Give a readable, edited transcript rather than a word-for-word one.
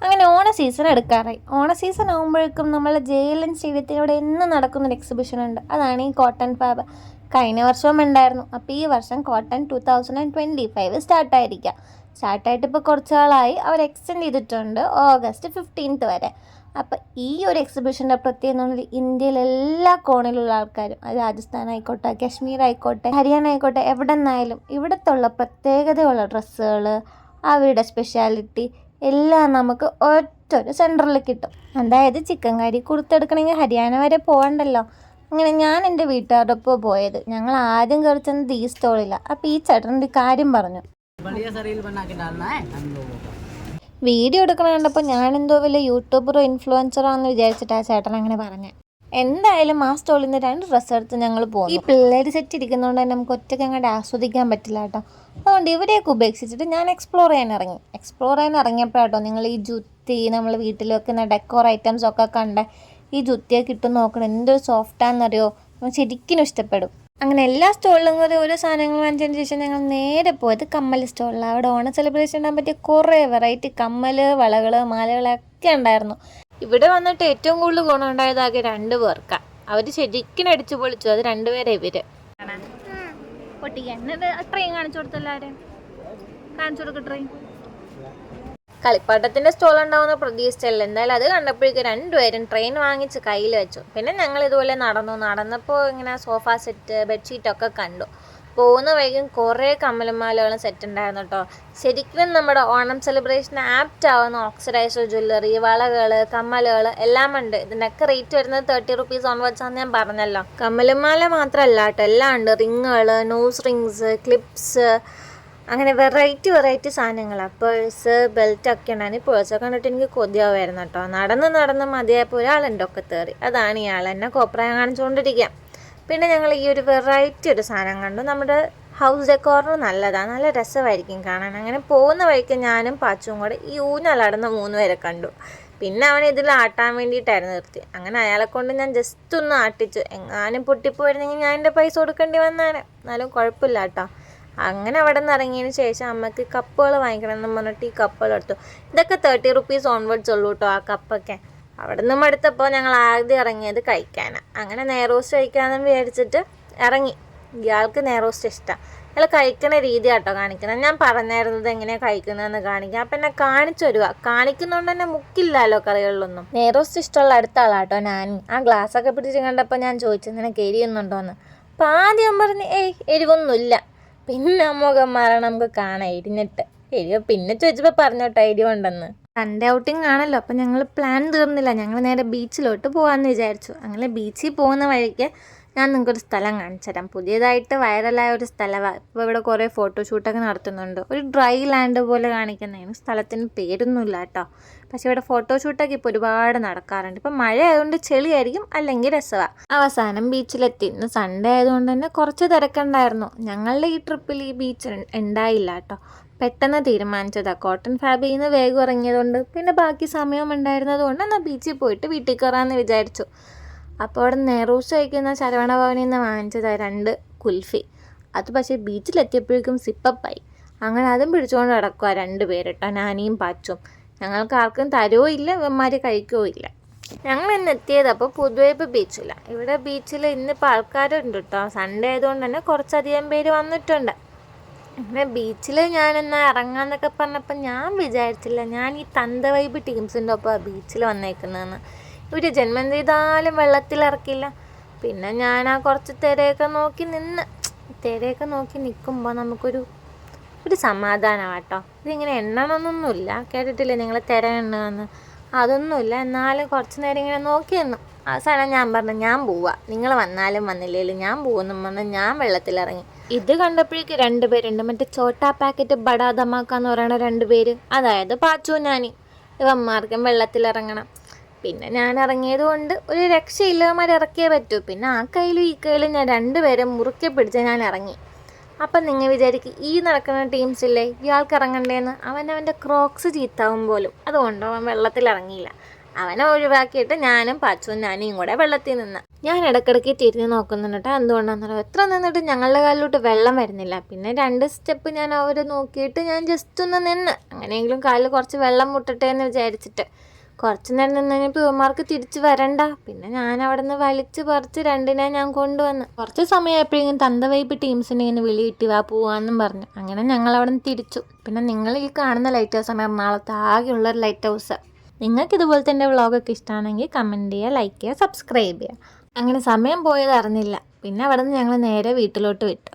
അങ്ങനെ ഓണ സീസൺ എടുക്കാറായി. ഓണ സീസൺ ആകുമ്പോഴേക്കും നമ്മളെ JLN സ്റ്റേഡിയത്തിലൂടെ എന്നും നടക്കുന്നൊരു എക്സിബിഷൻ ഉണ്ട്. അതാണ് ഈ കോട്ടൺ ഫാബ്. കഴിഞ്ഞ വർഷവും ഉണ്ടായിരുന്നു. അപ്പോൾ ഈ വർഷം കോട്ടൺ 2025 സ്റ്റാർട്ടായിരിക്കാം. സ്റ്റാർട്ടായിട്ട് ഇപ്പോൾ കുറച്ച് നാളായി. അവർ എക്സ്റ്റെൻഡ് ചെയ്തിട്ടുണ്ട് August 15 വരെ. അപ്പം ഈ ഒരു എക്സിബിഷൻ്റെ പ്രത്യേകത എന്ന് പറഞ്ഞാൽ ഇന്ത്യയിലെ എല്ലാ കോണിലുള്ള ആൾക്കാരും, രാജസ്ഥാൻ ആയിക്കോട്ടെ, കാശ്മീർ ആയിക്കോട്ടെ, ഹരിയാന ആയിക്കോട്ടെ, എവിടെ നിന്നായാലും ഇവിടുത്തുള്ള പ്രത്യേകതയുള്ള ഡ്രസ്സുകൾ, അവരുടെ സ്പെഷ്യാലിറ്റി എല്ലാം നമുക്ക് ഒറ്റൊരു സെൻറ്ററിൽ കിട്ടും. അതായത് ചിക്കൻ കറി കൊടുത്തെടുക്കണമെങ്കിൽ ഹരിയാന വരെ പോകണ്ടല്ലോ. അങ്ങനെ ഞാൻ എൻ്റെ വീട്ടുകാരുടെ ഒപ്പം പോയത്. ഞങ്ങൾ ആദ്യം കയറി ചെന്നത് ഈ സ്റ്റോളില്ല. അപ്പോൾ ഈ ചേട്ടൻ്റെ കാര്യം പറഞ്ഞു. വീഡിയോ എടുക്കണ കണ്ടപ്പോൾ ഞാനെന്തോ വലിയ യൂട്യൂബറോ ഇൻഫ്ലുവൻസറോ എന്ന് വിചാരിച്ചിട്ട് ആ ചേട്ടൻ അങ്ങനെ പറഞ്ഞു. എന്തായാലും ആ സ്റ്റോളിൽ നിന്ന് 2 ഡ്രസ്സ് എടുത്ത് ഞങ്ങൾ പോകും. ഈ പിള്ളേർ സെറ്റ് ഇരിക്കുന്നതുകൊണ്ട് തന്നെ നമുക്ക് ഒറ്റയ്ക്ക് അങ്ങോട്ട് ആസ്വദിക്കാൻ പറ്റില്ല കേട്ടോ. അതുകൊണ്ട് ഇവരെയൊക്കെ ഉപേക്ഷിച്ചിട്ട് ഞാൻ എക്സ്പ്ലോർ ചെയ്യാൻ ഇറങ്ങിയപ്പോഴാട്ടോ നിങ്ങൾ ഈ ജുത്തി, നമ്മൾ വീട്ടിൽ വെക്കുന്ന ഡെക്കോർ ഐറ്റംസ് ഒക്കെ കണ്ട ഈ ജുത്തിയൊക്കെ ഇട്ട് നോക്കണം. എന്തൊരു സോഫ്റ്റാണെന്നറിയോ, ശരിക്കും ഇഷ്ടപ്പെടും. അങ്ങനെ എല്ലാ സ്റ്റോളിലും കയറി ഓരോ സാധനങ്ങൾ വാങ്ങിച്ചതിന് ശേഷം ഞങ്ങൾ നേരെ പോയത് കമ്മൽ സ്റ്റോളിലാണ്. അവിടെ ഓണം സെലിബ്രേഷൻ ഉണ്ടാകാൻ പറ്റിയ കുറേ വെറൈറ്റി കമ്മൽ, വളകൾ, മാലകളൊക്കെ ഉണ്ടായിരുന്നു. ഇവിടെ വന്നിട്ട് ഏറ്റവും കൂടുതൽ ഗുണമുണ്ടായത് ആകെ 2 പേർക്കാണ്. അവർ ശരിക്കും അടിച്ചു പൊളിച്ചു. അത് 2 പേരെ ഇവര് പൊട്ടിക്കാൻ. ട്രെയിൻ കാണിച്ചു കൊടുത്തെല്ലാവരും കാണിച്ചു കൊടുക്കും. ട്രെയിൻ കളിപ്പാട്ടത്തിൻ്റെ സ്റ്റോൾ ഉണ്ടാവുന്ന പ്രതീക്ഷിച്ചല്ല. എന്തായാലും അത് കണ്ടപ്പോഴേക്കും 2 പേരും ട്രെയിൻ വാങ്ങിച്ച് കയ്യിൽ വെച്ചു. പിന്നെ ഞങ്ങൾ ഇതുപോലെ നടന്നപ്പോൾ ഇങ്ങനെ സോഫ സെറ്റ്, ബെഡ്ഷീറ്റൊക്കെ കണ്ടു. പോകുന്ന വൈകും കുറേ കമ്മലുമാലകളും സെറ്റ് ഉണ്ടായിരുന്നു കേട്ടോ. ശരിക്കും നമ്മുടെ ഓണം സെലിബ്രേഷൻ ആപ്റ്റ് ആവുന്ന ഓക്സിഡൈസ്ഡ് ജ്വല്ലറി, വളകൾ, കമ്മലുകൾ എല്ലാം ഉണ്ട്. ഇതിൻ്റെയൊക്കെ റേറ്റ് വരുന്നത് 30 rupees ഓൺവേർഡ്സാന്ന് ഞാൻ പറഞ്ഞല്ലോ. കമ്മലുമാല മാത്രമല്ല കേട്ടോ, എല്ലാം ഉണ്ട്. റിങ്ങുകൾ, നോസ് റിങ്സ്, ക്ലിപ്സ്, അങ്ങനെ വെറൈറ്റി സാധനങ്ങളാണ്. പേഴ്സ്, ബെൽറ്റൊക്കെ ഉണ്ടായിരുന്നു. ഈ പേഴ്സൊക്കെ കണ്ടിട്ട് എനിക്ക് കൊതിയാവുമായിരുന്നു കേട്ടോ. നടന്ന് മതിയായപ്പോൾ ഒരാളെൻ്റെ ഒക്കെ കയറി. അതാണ് ഇയാൾ എന്നെ കോപ്രായം കാണിച്ചുകൊണ്ടിരിക്കുക. പിന്നെ ഞങ്ങൾ ഈ ഒരു വെറൈറ്റി ഒരു സാധനം കണ്ടു. നമ്മുടെ ഹൗസ് ഡെക്കോറിന് നല്ലതാണ്, നല്ല രസമായിരിക്കും കാണാൻ. അങ്ങനെ പോകുന്ന വഴിക്ക് ഞാനും പാച്ചും കൂടെ ഈ ഊഞ്ഞാലാടുന്ന 3 പേരെ കണ്ടു. പിന്നെ അവൻ ഇതിൽ ആട്ടാൻ വേണ്ടിയിട്ടായിരുന്നു നിർത്തി. അങ്ങനെ അയാളെ കൊണ്ട് ഞാൻ ജസ്റ്റ് ഒന്ന് ആട്ടിച്ചു. എങ്ങാനും പൊട്ടിപ്പോയിരുന്നെങ്കിൽ ഞാൻ എൻ്റെ പൈസ കൊടുക്കേണ്ടി വന്നേനെ. എന്നാലും കുഴപ്പമില്ല കേട്ടോ. അങ്ങനെ അവിടെ നിന്ന് ഇറങ്ങിയതിന് ശേഷം അമ്മയ്ക്ക് കപ്പുകൾ വാങ്ങിക്കണം എന്ന് പറഞ്ഞിട്ട് ഈ കപ്പുകൾ എടുത്തു. ഇതൊക്കെ 30 rupees ഓൺവേർഡ്സ് ഉള്ളൂ കേട്ടോ ആ കപ്പൊക്കെ. അവിടെ നിന്നും എടുത്തപ്പോൾ ഞങ്ങൾ ആദ്യം ഇറങ്ങിയത് കഴിക്കാനാണ്. അങ്ങനെ നെയ്റോസ്റ്റ് കഴിക്കാമെന്ന് വിചാരിച്ചിട്ട് ഇറങ്ങി. ഇയാൾക്ക് നെയ്റോസ്റ്റ് ഇഷ്ടം. അയാൾ കഴിക്കുന്ന രീതി കേട്ടോ കാണിക്കുന്നത്. ഞാൻ പറഞ്ഞായിരുന്നത് എങ്ങനെയാണ് കഴിക്കുന്നതെന്ന് കാണിക്കാം. അപ്പം എന്നെ കാണിച്ചു തരുക. കാണിക്കുന്നതുകൊണ്ട് തന്നെ മുക്കില്ലല്ലോ കറികളിലൊന്നും. നെയ്റോസ്റ്റ് ഇഷ്ടമുള്ള അടുത്ത ആളാട്ടോ ഞാൻ. ആ ഗ്ലാസ്സൊക്കെ പിടിച്ച് കണ്ടപ്പോൾ ഞാൻ ചോദിച്ചു നിനക്ക് എരിയുന്നുണ്ടോയെന്ന്. അപ്പം ആദ്യം പറഞ്ഞ് എരിവൊന്നുമില്ല. പിന്നെ മുഖം മാറണം നമുക്ക് കാണാം എരിഞ്ഞിട്ട്. എരിവ് പിന്നെ ചോദിച്ചപ്പോൾ പറഞ്ഞോട്ടോ എരിവുണ്ടെന്ന്. സൺഡേ ഔട്ടിങ് ആണല്ലോ. അപ്പം ഞങ്ങൾ പ്ലാൻ തീർന്നില്ല. ഞങ്ങൾ നേരെ ബീച്ചിലോട്ട് പോകാമെന്ന് വിചാരിച്ചു. അങ്ങനെ ബീച്ചിൽ പോകുന്ന വഴിക്ക് ഞാൻ നിങ്ങൾക്കൊരു സ്ഥലം കാണിച്ചു തരാം. പുതിയതായിട്ട് വൈറലായ ഒരു സ്ഥലമാണ്. ഇപ്പോൾ ഇവിടെ കുറേ ഫോട്ടോഷൂട്ടൊക്കെ നടത്തുന്നുണ്ട്. ഒരു ഡ്രൈ ലാൻഡ് പോലെ കാണിക്കുന്നതിന്. സ്ഥലത്തിന് പേരൊന്നുമില്ല കേട്ടോ. പക്ഷേ ഇവിടെ ഫോട്ടോഷൂട്ടൊക്കെ ഇപ്പോൾ ഒരുപാട് നടക്കാറുണ്ട്. ഇപ്പം മഴ ആയതുകൊണ്ട് ചെളിയായിരിക്കും, അല്ലെങ്കിൽ രസമാണ്. അവസാനം ബീച്ചിലെത്തി. ഇന്ന് സൺഡേ ആയതുകൊണ്ട് തന്നെ കുറച്ച് തിരക്കുണ്ടായിരുന്നു. ഞങ്ങളുടെ ഈ ട്രിപ്പിൽ ഈ ബീച്ച് ഉണ്ടായില്ല കേട്ടോ. പെട്ടെന്ന് തീരുമാനിച്ചതാണ്. കോട്ടൺ ഫാബിൽ നിന്ന് വേഗം ഇറങ്ങിയതുകൊണ്ട് പിന്നെ ബാക്കി സമയം ഉണ്ടായിരുന്നത് കൊണ്ട് എന്നാൽ ബീച്ചിൽ പോയിട്ട് വീട്ടിൽ കയറാമെന്ന് വിചാരിച്ചു. അപ്പോൾ അവിടെ നെയ്റോസ്റ്റ് കഴിക്കുന്ന ശരവണ ഭവനിൽ നിന്ന് വാങ്ങിച്ചതാണ് 2 കുൽഫി. അത് പക്ഷേ ബീച്ചിലെത്തിയപ്പോഴേക്കും സിപ്പപ്പായി. അങ്ങനെ അതും പിടിച്ചുകൊണ്ട് കിടക്കുക 2 പേര് കേട്ടോ, നാനിയും പാച്ചും. ഞങ്ങൾക്ക് ആർക്കും തരുമോ ഇല്ല, ഇവന്മാർ കഴിക്കുകയോ ഇല്ല. ഞങ്ങൾ ഇന്ന് എത്തിയത് അപ്പോൾ പുതുവൈപ്പ് ബീച്ചില്ല. ഇവിടെ ബീച്ചിൽ ഇന്നിപ്പോൾ ആൾക്കാരുണ്ട് കേട്ടോ. സൺഡേ ആയതുകൊണ്ട് തന്നെ കുറച്ചധികം പേര് വന്നിട്ടുണ്ട്. അങ്ങനെ ബീച്ചിൽ ഞാനെന്നാൽ ഇറങ്ങാമെന്നൊക്കെ പറഞ്ഞപ്പോൾ ഞാൻ വിചാരിച്ചില്ല ഞാൻ ഈ തന്ത വൈബ് ടീംസിൻ്റെ ഒപ്പം ബീച്ചിൽ വന്നേക്കുന്നതെന്ന്. ഇവർ ജന്മം ചെയ്താലും വെള്ളത്തിലിറക്കില്ല. പിന്നെ ഞാൻ ആ കുറച്ച് തിരയൊക്കെ നോക്കി നിൽക്കുമ്പോൾ നമുക്കൊരു സമാധാനമാണ് കേട്ടോ. ഇതിങ്ങനെ എണ്ണണമെന്നൊന്നുമില്ല. കേട്ടിട്ടില്ലേ നിങ്ങൾ തിര എണ്ണുകയെന്ന്? അതൊന്നുമില്ല. എന്നാലും കുറച്ച് നേരം ഇങ്ങനെ നോക്കി നിന്നു. അവസാനം ഞാൻ പറഞ്ഞു ഞാൻ പോവാ, നിങ്ങൾ വന്നാലും വന്നില്ലേലും ഞാൻ പോകുന്നു പറഞ്ഞ് ഞാൻ വെള്ളത്തിലിറങ്ങി. ഇത് കണ്ടപ്പോഴേക്ക് 2 പേരുണ്ട്. മറ്റേ ചോട്ടാ പാക്കറ്റ് ബടാ ധമാക്കാന്ന് പറയുന്ന 2 പേര്, അതായത് പാച്ചു ഞാനി. ഇവന്മാർക്കും വെള്ളത്തിലിറങ്ങണം. പിന്നെ ഞാൻ ഇറങ്ങിയത് കൊണ്ട് ഒരു രക്ഷയില്ലവന്മാർ ഇറക്കിയേ പറ്റൂ. പിന്നെ ആ കയ്യിലും ഈ കയ്യിലും ഞാൻ 2 പേരെ മുറുക്കെ പിടിച്ച് ഞാൻ ഇറങ്ങി. അപ്പം നിങ്ങൾ വിചാരിക്കും ഈ നടക്കുന്ന ടീംസില്ലേ ഇയാൾക്ക് ഇറങ്ങണ്ടേന്ന്. അവൻ്റെ ക്രോക്സ് ചീത്താവും പോലും. അതുകൊണ്ട് അവൻ വെള്ളത്തിലിറങ്ങിയില്ല. അവനെ ഒഴിവാക്കിയിട്ട് ഞാനും പാച്ചുവും നാനിയും കൂടെ വെള്ളത്തിൽ നിന്ന്. ഞാൻ ഇടയ്ക്കിടയ്ക്ക് തിരിഞ്ഞ് നോക്കുന്നുണ്ട് കേട്ടോ, എന്തുകൊണ്ടാണെന്നല്ലോ. എത്ര നിന്നിട്ട് ഞങ്ങളുടെ കാലിലോട്ട് വെള്ളം വരുന്നില്ല. പിന്നെ 2 സ്റ്റെപ്പ് ഞാൻ അവർ നോക്കിയിട്ട് ഞാൻ ജസ്റ്റ് ഒന്ന് നിന്ന്, അങ്ങനെയെങ്കിലും കാലിൽ കുറച്ച് വെള്ളം മുട്ടട്ടെ എന്ന് വിചാരിച്ചിട്ട്. കുറച്ച് നേരം നിന്നപ്പോൾ ഇവന്മാർക്ക് തിരിച്ച് വരണ്ട. പിന്നെ ഞാൻ അവിടെ നിന്ന് വലിച്ച് പറിച്ച് 2നെ ഞാൻ കൊണ്ടുവന്ന്. കുറച്ച് സമയമായപ്പോഴേക്കും തന്തവൈപ്പ് ടീംസിനെ ഇങ്ങനെ വിളിയിട്ട് വാ പോവാന്നും പറഞ്ഞു. അങ്ങനെ ഞങ്ങൾ അവിടെ നിന്ന് തിരിച്ചു. പിന്നെ നിങ്ങൾ ഈ കാണുന്ന ലൈറ്റ് ഹൗസാണ് എറണാകുളത്ത് ആകെയുള്ളൊരു ലൈറ്റ് ഹൗസ്. നിങ്ങൾക്ക് ഇതുപോലത്തെ എൻ്റെ വ്ളോഗൊക്കെ ഇഷ്ടമാണെങ്കിൽ കമൻറ്റ് ചെയ്യുക, ലൈക്ക് ചെയ്യുക, സബ്സ്ക്രൈബ് ചെയ്യുക. അങ്ങനെ സമയം പോയത് അറിഞ്ഞില്ല. പിന്നെ അവിടെ നിന്ന് ഞങ്ങൾ നേരെ വീട്ടിലോട്ട് വിട്ടു.